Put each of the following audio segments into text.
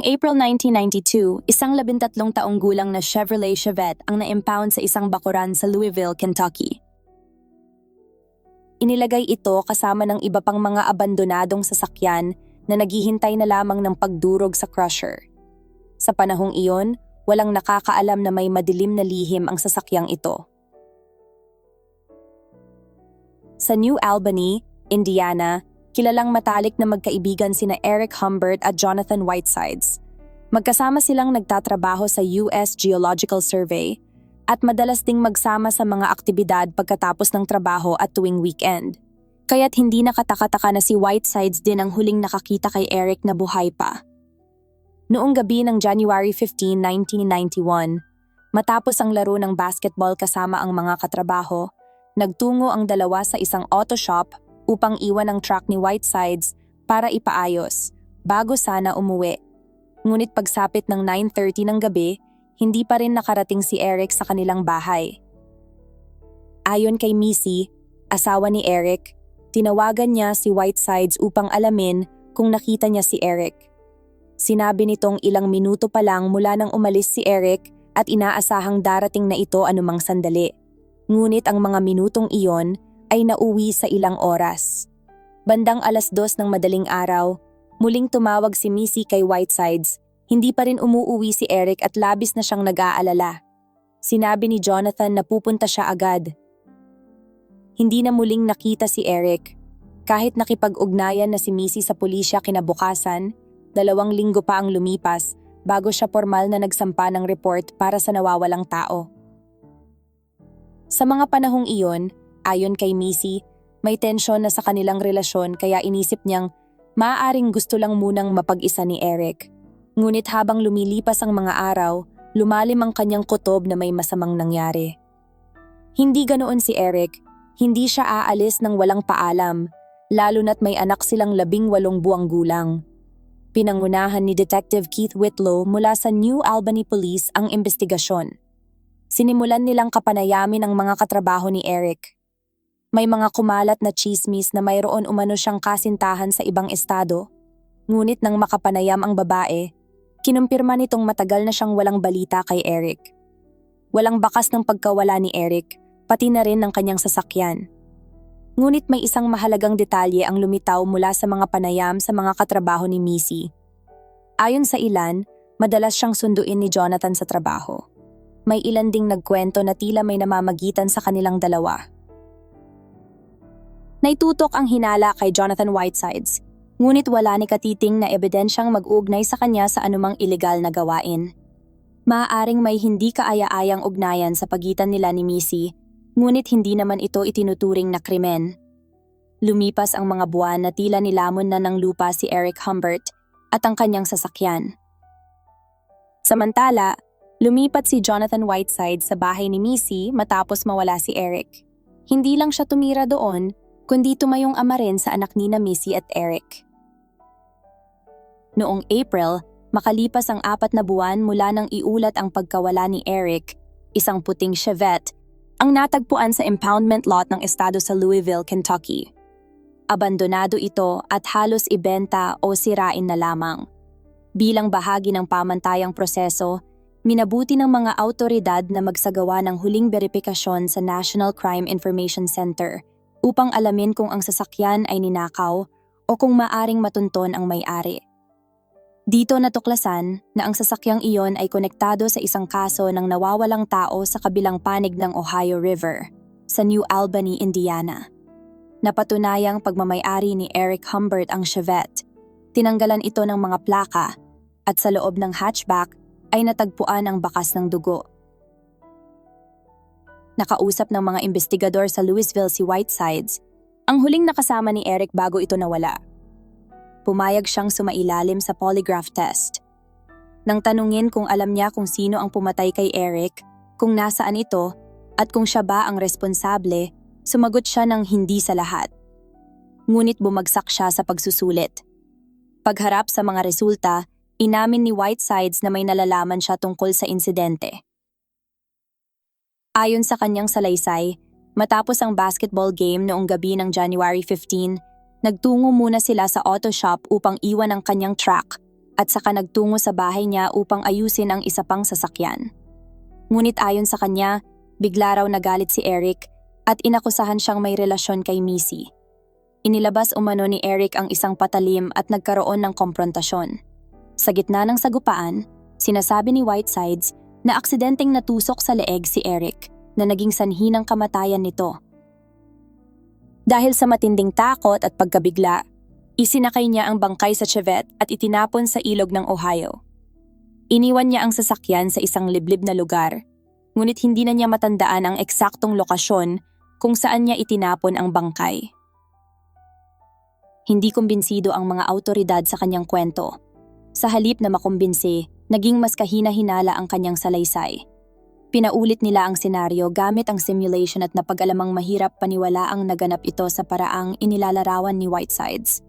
Noong April 1992, isang 13 taong gulang na Chevrolet Chevette ang na-impound sa isang bakuran sa Louisville, Kentucky. Inilagay ito kasama ng iba pang mga abandonadong sasakyan na naghihintay na lamang ng pagdurog sa crusher. Sa panahong iyon, walang nakakaalam na may madilim na lihim ang sasakyang ito. Sa New Albany, Indiana, kilalang matalik na magkaibigan sina Eric Humbert at Jonathan Whitesides. Magkasama silang nagtatrabaho sa US Geological Survey at madalas ding magsama sa mga aktibidad pagkatapos ng trabaho at tuwing weekend. Kaya't hindi nakataka-taka na si Whitesides din ang huling nakakita kay Eric na buhay pa. Noong gabi ng January 15, 1991, matapos ang laro ng basketball kasama ang mga katrabaho, nagtungo ang dalawa sa isang auto shop upang iwan ang truck ni Whitesides para ipaayos, bago sana umuwi. Ngunit pagsapit ng 9:30 ng gabi, hindi pa rin nakarating si Eric sa kanilang bahay. Ayon kay Missy, asawa ni Eric, tinawagan niya si Whitesides upang alamin kung nakita niya si Eric. Sinabi nitong ilang minuto pa lang mula nang umalis si Eric at inaasahang darating na ito anumang sandali. Ngunit ang mga minutong iyon ay nauwi sa ilang oras. Bandang 2:00 ng madaling araw, muling tumawag si Missy kay Whitesides. Hindi pa rin umuuwi si Eric at labis na siyang nag-aalala. Sinabi ni Jonathan na pupunta siya agad. Hindi na muling nakita si Eric. Kahit nakipag-ugnayan na si Missy sa pulisya kinabukasan, 2 linggo pa ang lumipas bago siya formal na nagsampa ng report para sa nawawalang tao. Sa mga panahong iyon, ayon kay Missy, may tensyon na sa kanilang relasyon kaya inisip niyang maaaring gusto lang munang mapag-isa ni Eric. Ngunit habang lumilipas ang mga araw, lumalim ang kanyang kutob na may masamang nangyari. Hindi ganoon si Eric, hindi siya aalis ng walang paalam, lalo na't may anak silang 18 buwang gulang. Pinangunahan ni Detective Keith Whitlow mula sa New Albany Police ang investigasyon. Sinimulan nilang kapanayamin ang mga katrabaho ni Eric. May mga kumalat na chismis na mayroon umano siyang kasintahan sa ibang estado, ngunit nang makapanayam ang babae, kinumpirma nitong matagal na siyang walang balita kay Eric. Walang bakas ng pagkawala ni Eric, pati na rin ng kanyang sasakyan. Ngunit may isang mahalagang detalye ang lumitaw mula sa mga panayam sa mga katrabaho ni Missy. Ayon sa ilan, madalas siyang sunduin ni Jonathan sa trabaho. May ilan ding nagkwento na tila may namamagitan sa kanilang dalawa. Naitutok ang hinala kay Jonathan Whitesides, ngunit wala ni katiting na ebidensyang mag-ugnay sa kanya sa anumang ilegal na gawain. Maaaring may hindi kaaya-ayang ugnayan sa pagitan nila ni Missy, ngunit hindi naman ito itinuturing na krimen. Lumipas ang mga buwan na tila nilamon na ng lupa si Eric Humbert at ang kanyang sasakyan. Samantala, lumipat si Jonathan Whitesides sa bahay ni Missy matapos mawala si Eric. Hindi lang siya tumira doon, kundi tumayong ama rin sa anak nina Missy at Eric. Noong April, makalipas ang 4 na buwan mula nang iulat ang pagkawala ni Eric, isang puting Chevette, ang natagpuan sa impoundment lot ng estado sa Louisville, Kentucky. Abandonado ito at halos ibenta o sirain na lamang. Bilang bahagi ng pamantayang proseso, minabuti ng mga awtoridad na magsagawa ng huling beripikasyon sa National Crime Information Center upang alamin kung ang sasakyan ay ninakaw o kung maaring matunton ang may-ari. Dito natuklasan na ang sasakyang iyon ay konektado sa isang kaso ng nawawalang tao sa kabilang panig ng Ohio River, sa New Albany, Indiana. Napatunayang pagmamay-ari ni Eric Humbert ang Chevette. Tinanggalan ito ng mga plaka at sa loob ng hatchback ay natagpuan ang bakas ng dugo. Nakausap ng mga investigador sa Louisville si Whitesides, ang huling nakasama ni Eric bago ito nawala. Pumayag siyang sumailalim sa polygraph test. Nang tanungin kung alam niya kung sino ang pumatay kay Eric, kung nasaan ito, at kung siya ba ang responsable, sumagot siya ng hindi sa lahat. Ngunit bumagsak siya sa pagsusulit. Pagharap sa mga resulta, inamin ni Whitesides na may nalalaman siya tungkol sa insidente. Ayon sa kanyang salaysay, matapos ang basketball game noong gabi ng January 15, nagtungo muna sila sa auto shop upang iwan ang kanyang truck at saka nagtungo sa bahay niya upang ayusin ang isa pang sasakyan. Ngunit ayon sa kanya, bigla raw nagalit si Eric at inakusahan siyang may relasyon kay Missy. Inilabas umano ni Eric ang isang patalim at nagkaroon ng komprontasyon. Sa gitna ng sagupaan, sinasabi ni Whitesides na aksidenteng natusok sa leeg si Eric na naging sanhi ng kamatayan nito. Dahil sa matinding takot at pagkabigla, isinakay niya ang bangkay sa Chevette at itinapon sa ilog ng Ohio. Iniwan niya ang sasakyan sa isang liblib na lugar, ngunit hindi na niya matandaan ang eksaktong lokasyon kung saan niya itinapon ang bangkay. Hindi kumbinsido ang mga awtoridad sa kanyang kwento. Sa halip na makumbinsi, naging mas kahina-hinala ang kanyang salaysay. Pinaulit nila ang senaryo gamit ang simulation at napag-alamang mahirap paniwalaang naganap ito sa paraang inilalarawan ni Whitesides.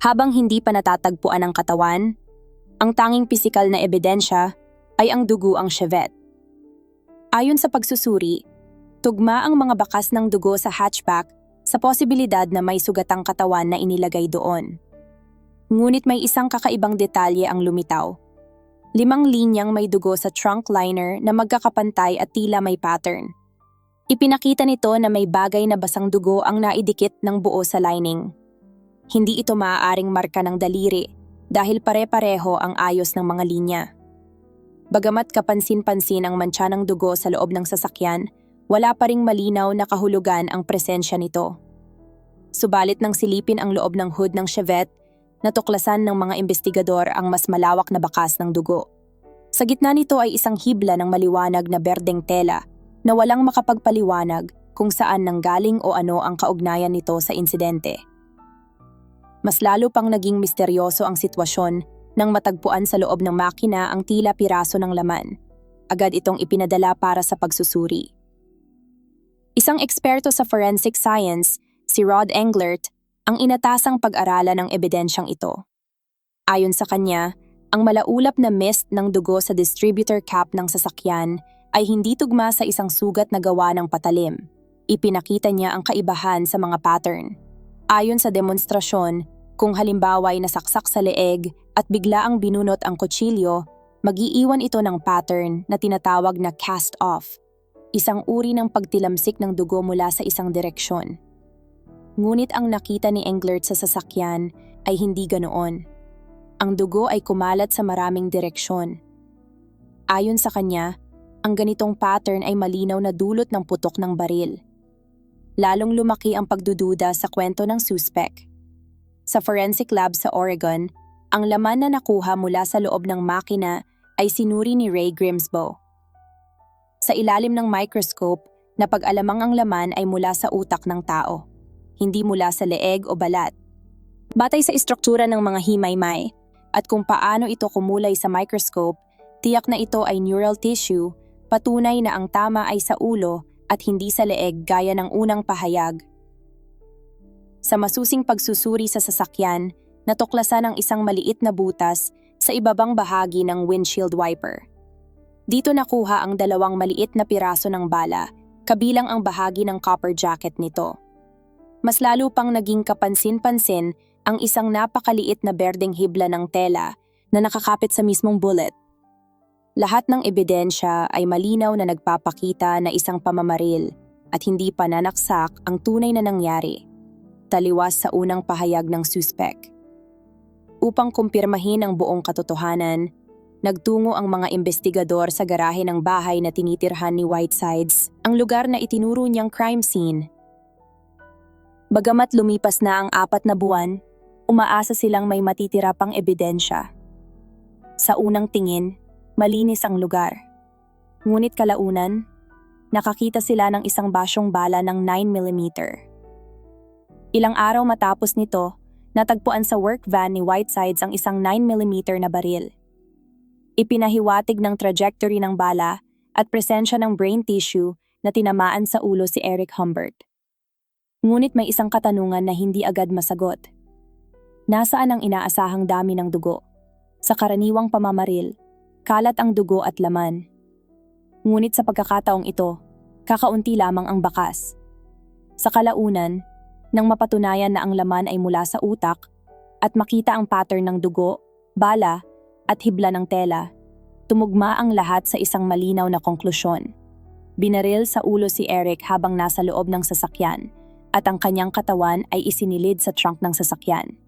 Habang hindi pa natatagpuan ang katawan, ang tanging pisikal na ebidensya ay ang dugo ang Chevette. Ayon sa pagsusuri, tugma ang mga bakas ng dugo sa hatchback sa posibilidad na may sugatang katawan na inilagay doon. Ngunit may isang kakaibang detalye ang lumitaw. 5 linyang may dugo sa trunk liner na magkakapantay at tila may pattern. Ipinakita nito na may bagay na basang dugo ang naidikit ng buo sa lining. Hindi ito maaaring marka ng daliri dahil pare-pareho ang ayos ng mga linya. Bagamat kapansin-pansin ang mantsa ng dugo sa loob ng sasakyan, wala pa ring malinaw na kahulugan ang presensya nito. Subalit nang silipin ang loob ng hood ng Chevette, natuklasan ng mga investigador ang mas malawak na bakas ng dugo. Sa gitna nito ay isang hibla ng maliwanag na berdeng tela na walang makapagpaliwanag kung saan nanggaling o ano ang kaugnayan nito sa insidente. Mas lalo pang naging misteryoso ang sitwasyon nang matagpuan sa loob ng makina ang tila piraso ng laman. Agad itong ipinadala para sa pagsusuri. Isang eksperto sa forensic science, si Rod Englert, ang inatasang pag-aralan ng ebidensyang ito. Ayon sa kanya, ang malaulap na mist ng dugo sa distributor cap ng sasakyan ay hindi tugma sa isang sugat na gawa ng patalim. Ipinakita niya ang kaibahan sa mga pattern. Ayon sa demonstrasyon, kung halimbawa ay nasaksak sa leeg at biglaang binunot ang kutsilyo, mag-iiwan ito ng pattern na tinatawag na cast-off, isang uri ng pagtilamsik ng dugo mula sa isang direksyon. Ngunit ang nakita ni Englert sa sasakyan ay hindi ganoon. Ang dugo ay kumalat sa maraming direksyon. Ayon sa kanya, ang ganitong pattern ay malinaw na dulot ng putok ng baril. Lalong lumaki ang pagdududa sa kwento ng suspect. Sa forensic lab sa Oregon, ang laman na nakuha mula sa loob ng makina ay sinuri ni Ray Grimsbo. Sa ilalim ng microscope, napag-alamang ang laman ay mula sa utak ng tao, hindi mula sa leeg o balat. Batay sa istruktura ng mga himaymay at kung paano ito kumulay sa microscope, tiyak na ito ay neural tissue, patunay na ang tama ay sa ulo at hindi sa leeg gaya ng unang pahayag. Sa masusing pagsusuri sa sasakyan, natuklasan ang isang maliit na butas sa ibabang bahagi ng windshield wiper. Dito nakuha ang 2 maliit na piraso ng bala, kabilang ang bahagi ng copper jacket nito. Mas lalo pang naging kapansin-pansin ang isang napakaliit na berdeng hibla ng tela na nakakapit sa mismong bullet. Lahat ng ebidensya ay malinaw na nagpapakita na isang pamamaril at hindi pananaksak ang tunay na nangyari, taliwas sa unang pahayag ng suspect. Upang kumpirmahin ang buong katotohanan, nagtungo ang mga investigador sa garahe ng bahay na tinitirhan ni Whitesides, ang lugar na itinuro niyang crime scene. Bagamat lumipas na ang 4 na buwan, umaasa silang may matitira pang ebidensya. Sa unang tingin, malinis ang lugar. Ngunit kalaunan, nakakita sila ng isang basyong bala ng 9mm. Ilang araw matapos nito, natagpuan sa work van ni Whitesides ang isang 9mm na baril. Ipinahiwatig ng trajectory ng bala at presensya ng brain tissue na tinamaan sa ulo si Eric Humbert. Ngunit may isang katanungan na hindi agad masagot. Nasaan ang inaasahang dami ng dugo? Sa karaniwang pamamaril, kalat ang dugo at laman. Ngunit sa pagkakataong ito, kakaunti lamang ang bakas. Sa kalaunan, nang mapatunayan na ang laman ay mula sa utak, at makita ang pattern ng dugo, bala, at hibla ng tela. Tumugma ang lahat sa isang malinaw na konklusyon. Binaril sa ulo si Eric habang nasa loob ng sasakyan at ang kanyang katawan ay isinilid sa trunk ng sasakyan.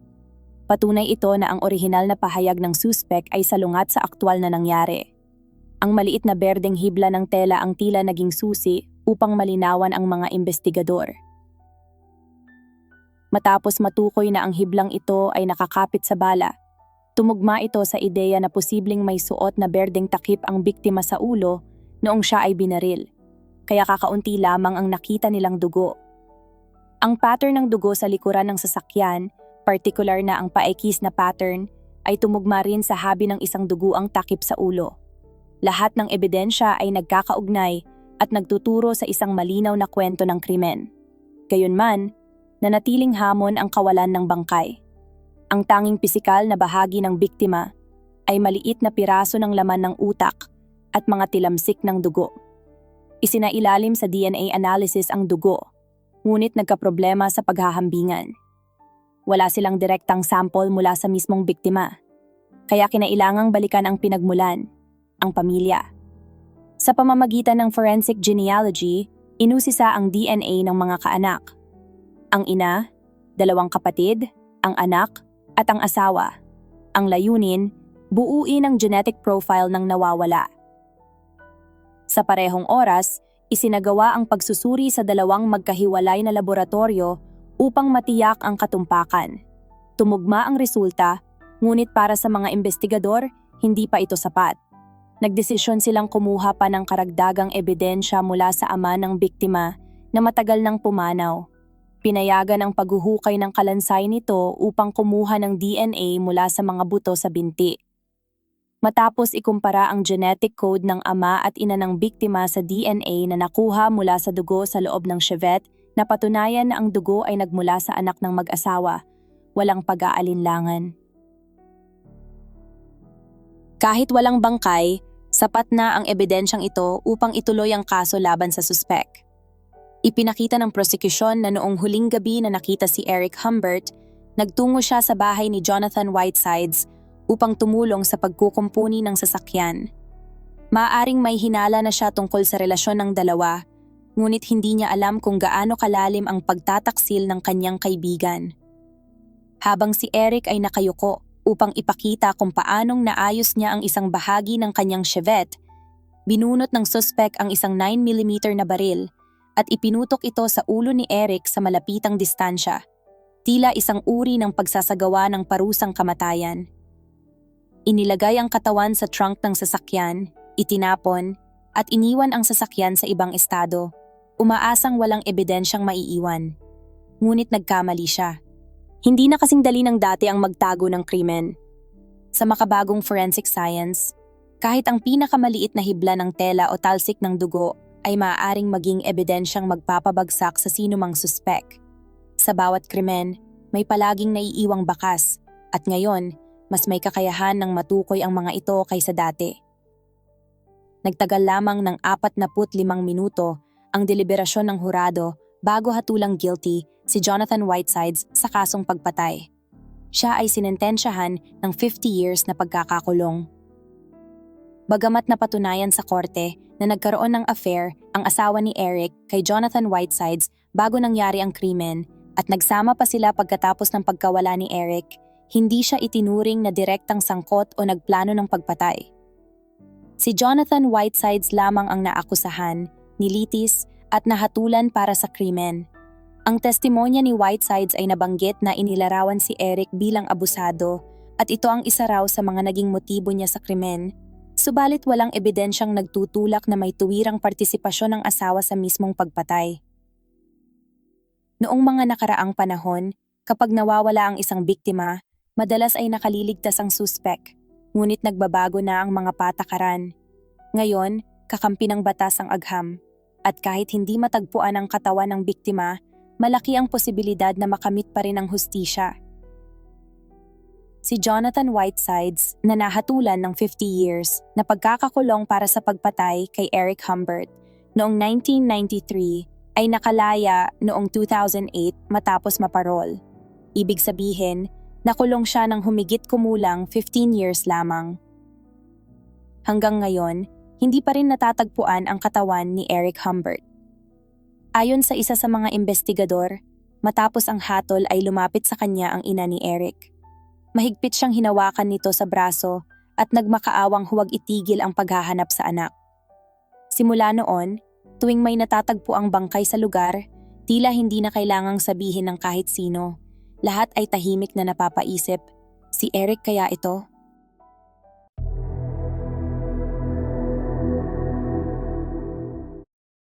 Patunay ito na ang orihinal na pahayag ng suspect ay salungat sa aktwal na nangyari. Ang maliit na berdeng hibla ng tela ang tila naging susi upang malinawan ang mga investigador. Matapos matukoy na ang hiblang ito ay nakakapit sa bala, tumugma ito sa ideya na posibleng may suot na berdeng takip ang biktima sa ulo noong siya ay binaril, kaya kakaunti lamang ang nakita nilang dugo. Ang pattern ng dugo sa likuran ng sasakyan, partikular na ang paikis na pattern, ay tumugma rin sa habi ng isang duguang takip sa ulo. Lahat ng ebidensya ay nagkakaugnay at nagtuturo sa isang malinaw na kwento ng krimen. Gayunman, nanatiling hamon ang kawalan ng bangkay. Ang tanging pisikal na bahagi ng biktima ay maliit na piraso ng laman ng utak at mga tilamsik ng dugo. Isinailalim sa DNA analysis ang dugo, ngunit nagkaproblema sa paghahambingan. Wala silang direktang sample mula sa mismong biktima, kaya kinailangang balikan ang pinagmulan, ang pamilya. Sa pamamagitan ng forensic genealogy, inusisa ang DNA ng mga kaanak. Ang ina, 2 kapatid, ang anak, at ang asawa. Ang layunin, buuin ang genetic profile ng nawawala. Sa parehong oras, isinagawa ang pagsusuri sa 2 magkahiwalay na laboratorio upang matiyak ang katumpakan. Tumugma ang resulta, ngunit para sa mga investigador, hindi pa ito sapat. Nagdesisyon silang kumuha pa ng karagdagang ebidensya mula sa ama ng biktima na matagal nang pumanaw. Pinayagan ang paghuhukay ng kalansay nito upang kumuha ng DNA mula sa mga buto sa binti. Matapos ikumpara ang genetic code ng ama at ina ng biktima sa DNA na nakuha mula sa dugo sa loob ng Chevette, napatunayan na ang dugo ay nagmula sa anak ng mag-asawa, walang pag-aalinlangan. Kahit walang bangkay, sapat na ang ebidensyang ito upang ituloy ang kaso laban sa suspek. Ipinakita ng prosekusyon na noong huling gabi na nakita si Eric Humbert, nagtungo siya sa bahay ni Jonathan Whitesides upang tumulong sa pagkukumpuni ng sasakyan. Maaaring may hinala na siya tungkol sa relasyon ng dalawa, ngunit hindi niya alam kung gaano kalalim ang pagtataksil ng kanyang kaibigan. Habang si Eric ay nakayuko upang ipakita kung paanong naayos niya ang isang bahagi ng kanyang Chevette, binunot ng suspek ang isang 9mm na baril at ipinutok ito sa ulo ni Eric sa malapitang distansya, tila isang uri ng pagsasagawa ng parusang kamatayan. Inilagay ang katawan sa trunk ng sasakyan, itinapon, at iniwan ang sasakyan sa ibang estado, umaasang walang ebidensyang maiiwan. Ngunit nagkamali siya. Hindi na kasing dali ng dati ang magtago ng krimen. Sa makabagong forensic science, kahit ang pinakamaliit na hibla ng tela o talsik ng dugo ay maaaring maging ebidensyang magpapabagsak sa sinumang suspek. Sa bawat krimen, may palaging naiiwang bakas, at ngayon, mas may kakayahan ng matukoy ang mga ito kaysa dati. Nagtagal lamang ng 45 minuto ang deliberasyon ng hurado bago hatulang guilty si Jonathan Whitesides sa kasong pagpatay. Siya ay sinentensyahan ng 50 years na pagkakakulong. Bagamat napatunayan sa korte na nagkaroon ng affair ang asawa ni Eric kay Jonathan Whitesides bago nangyari ang krimen at nagsama pa sila pagkatapos ng pagkawala ni Eric, hindi siya itinuring na direktang sangkot o nagplano ng pagpatay. Si Jonathan Whitesides lamang ang naakusahan, nilitis at nahatulan para sa krimen. Ang testimonya ni Whitesides ay nabanggit na inilarawan si Eric bilang abusado at ito ang isa raw sa mga naging motibo niya sa krimen. Subalit walang ebidensyang nagtutulak na may tuwirang partisipasyon ng asawa sa mismong pagpatay. Noong mga nakaraang panahon, kapag nawawala ang isang biktima, madalas ay nakaliligtas ang suspek, ngunit nagbabago na ang mga patakaran. Ngayon, kakampi ng batas ang agham, at kahit hindi matagpuan ang katawan ng biktima, malaki ang posibilidad na makamit pa rin ang hustisya. Si Jonathan Whitesides na nahatulan ng 50 years na pagkakakulong para sa pagpatay kay Eric Humbert noong 1993 ay nakalaya noong 2008 matapos maparol. Ibig sabihin, Nakulong siya ng humigit kumulang 15 years lamang. Hanggang ngayon, hindi pa rin natatagpuan ang katawan ni Eric Humbert. Ayon sa isa sa mga investigador, matapos ang hatol ay lumapit sa kanya ang ina ni Eric. Mahigpit siyang hinawakan nito sa braso at nagmakaawang huwag itigil ang paghahanap sa anak. Simula noon, tuwing may natatagpo ang bangkay sa lugar, tila hindi na kailangang sabihin ng kahit sino. Lahat ay tahimik na napapaisip, si Eric kaya ito?